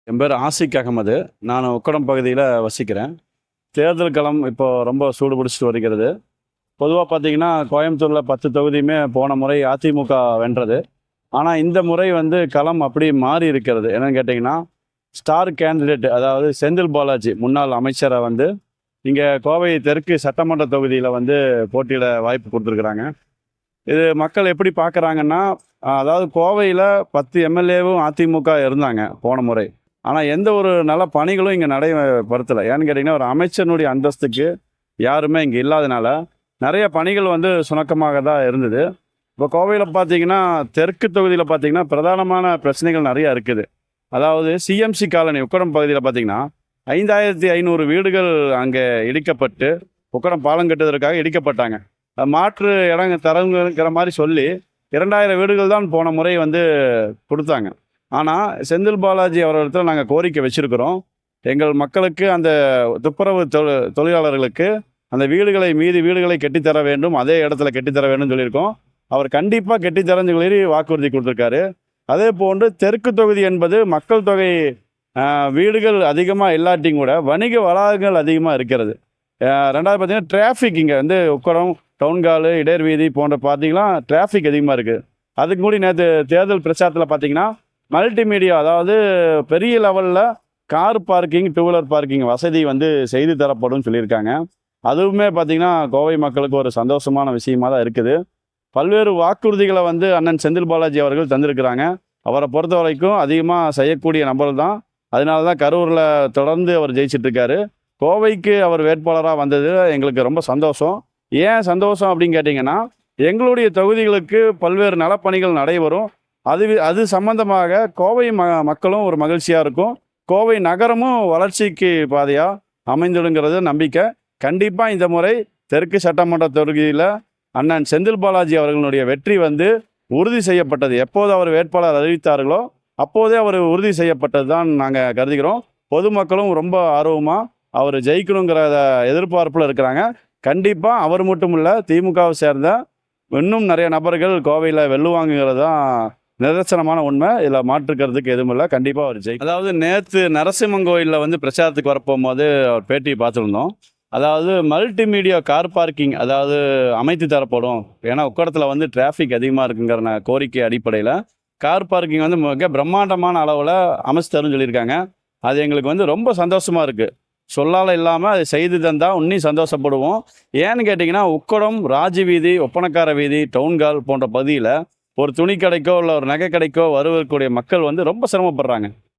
என் பேர் ஆசிக் அகமது. நான் உக்கடம் பகுதியில் வசிக்கிறேன். தேர்தல் களம் இப்போ ரொம்ப சூடு பிடிச்சிட்டு வருகிறது. பொதுவாக பார்த்தீங்கன்னா, கோயம்புத்தூரில் 10 தொகுதியுமே போன முறை அதிமுக வென்றது. ஆனால் இந்த முறை வந்து களம் அப்படி மாறி இருக்கிறது. என்னன்னு கேட்டிங்கன்னா, ஸ்டார் கேண்டிடேட் அதாவது செந்தில் பாலாஜி முன்னாள் அமைச்சரை வந்து இங்கே கோவை தெற்கு சட்டமன்ற தொகுதியில் வந்து போட்டியிட வாய்ப்பு கொடுத்துருக்குறாங்க. இது மக்கள் எப்படி பார்க்குறாங்கன்னா, அதாவது கோவையில் 10 எம்எல்ஏவும் அதிமுக இருந்தாங்க போன முறை. ஆனால் எந்த ஒரு நல்ல பணிகளும் இங்கே நடைபெறுத்தலை. ஏன்னு கேட்டிங்கன்னா, ஒரு அமைச்சனுடைய அந்தஸ்துக்கு யாருமே இங்கே இல்லாதனால நிறைய பணிகள் வந்து சுணக்கமாக தான் இருந்தது. இப்போ கோவையில் பார்த்தீங்கன்னா, தெற்கு தொகுதியில் பார்த்தீங்கன்னா பிரதானமான பிரச்சனைகள் நிறையா இருக்குது. அதாவது சிஎம்சி காலனி உக்கடம் பகுதியில் பார்த்தீங்கன்னா 5500 வீடுகள் அங்கே இடிக்கப்பட்டு உக்கடம் பாலம் கட்டுவதற்காக இடிக்கப்பட்டாங்க. மாற்று இடங்க தரங்கிற மாதிரி சொல்லி 2000 வீடுகள் தான் போன முறை வந்து கொடுத்தாங்க. ஆனால் செந்தில் பாலாஜி அவர்களிடத்தில் நாங்கள் கோரிக்கை வச்சுருக்கிறோம். எங்கள் மக்களுக்கு அந்த துப்புரவு தொழிலாளர்களுக்கு அந்த வீடுகளை மீதி வீடுகளை கட்டித்தர வேண்டும், அதே இடத்துல கட்டித்தர வேண்டும் சொல்லியிருக்கோம். அவர் கண்டிப்பாக கட்டித்தரன்னு சொல்லி வாக்குறுதி கொடுத்துருக்காரு. அதே போன்று தெற்கு தொகுதி என்பது மக்கள் தொகை வீடுகள் அதிகமாக இல்லாட்டியும் கூட வணிக வளாகங்கள் அதிகமாக இருக்கிறது. ரெண்டாவது பார்த்தீங்கன்னா டிராஃபிக் இங்கே வந்து உக்கடம் டவுன்காலு இடையர் வீதி போன்ற பார்த்தீங்கன்னா டிராஃபிக் அதிகமாக இருக்குது. அதுக்கு முன்னாடி நேற்று தேர்தல் பிரச்சாரத்தில் பார்த்தீங்கன்னா மல்டிமீடியா அதாவது பெரிய லெவலில் car parking, two wheeler parking வசதி வந்து செய்து தரப்படும் சொல்லியிருக்காங்க. அதுவுமே பார்த்திங்கன்னா கோவை மக்களுக்கு ஒரு சந்தோஷமான விஷயமாக தான் இருக்குது. பல்வேறு வாக்குறுதிகளை வந்து அண்ணன் செந்தில் பாலாஜி அவர்கள் தந்திருக்கிறாங்க. அவரை பொறுத்த வரைக்கும் அதிகமாக செய்யக்கூடிய நபர் தான். அதனால தான் கரூரில் தொடர்ந்து அவர் ஜெயிச்சிட்ருக்காரு. கோவைக்கு அவர் வேட்பாளராக வந்தது எங்களுக்கு ரொம்ப சந்தோஷம். ஏன் சந்தோஷம் அப்படின்னு கேட்டிங்கன்னா, எங்களுடைய தொகுதிகளுக்கு பல்வேறு நலப்பணிகள் நடைபெறும். அது சம்பந்தமாக கோவை மக்களும் ஒரு மகிழ்ச்சியாக இருக்கும். கோவை நகரமும் வளர்ச்சிக்கு பாதையாக அமைந்துடுங்கிறது நம்பிக்கை. கண்டிப்பாக இந்த முறை தெற்கு சட்டமன்ற தொகுதியில் அண்ணன் செந்தில் பாலாஜி அவர்களுடைய வெற்றி வந்து உறுதி செய்யப்பட்டது. எப்போது அவர் வேட்பாளர் அறிவித்தார்களோ அப்போதே அவர் உறுதி செய்யப்பட்டது தான் நாங்கள் கருதுகிறோம். பொதுமக்களும் ரொம்ப ஆர்வமாக அவர் ஜெயிக்கணுங்கிற எதிர்பார்ப்பில் இருக்கிறாங்க. கண்டிப்பாக அவர் மட்டும் இல்லை, திமுகவை சேர்ந்த இன்னும் நிறைய நபர்கள் கோவையில் வெல்லுவாங்கிறது தான் நிதர்சனமான உண்மை. இதில் மாற்றுக்கிறதுக்கு எதுவும் இல்லை. கண்டிப்பாக அவர் ஜெயிக்கும். அதாவது நேற்று நரசிம்மன் கோயிலில் வந்து பிரச்சாரத்துக்கு வரப்போகும்போது அவர் பேட்டியை பார்த்துருந்தோம். அதாவது மல்டிமீடியா கார் பார்க்கிங் அதாவது அமைத்து தரப்படும். ஏன்னா உக்கடத்தில் வந்து டிராஃபிக் அதிகமாக இருக்குங்கிற கோரிக்கை அடிப்படையில் கார் பார்க்கிங் வந்து மிக பிரம்மாண்டமான அளவில் அமைச்சு தரும்னு சொல்லியிருக்காங்க. அது எங்களுக்கு வந்து ரொம்ப சந்தோஷமாக இருக்குது. சொல்லால் இல்லாமல் அதை செய்து தந்தால் இன்னும் சந்தோஷப்படுவோம். ஏன்னு கேட்டிங்கன்னா, உக்கடம், ராஜி வீதி, ஒப்பனக்கார வீதி, டவுன்கால் போன்ற பகுதியில் ஒரு துணி கடைக்கோ இல்லை ஒரு நகை கடைக்கோ வருவதற்குரிய மக்கள் வந்து ரொம்ப சிரமப்படுறாங்க.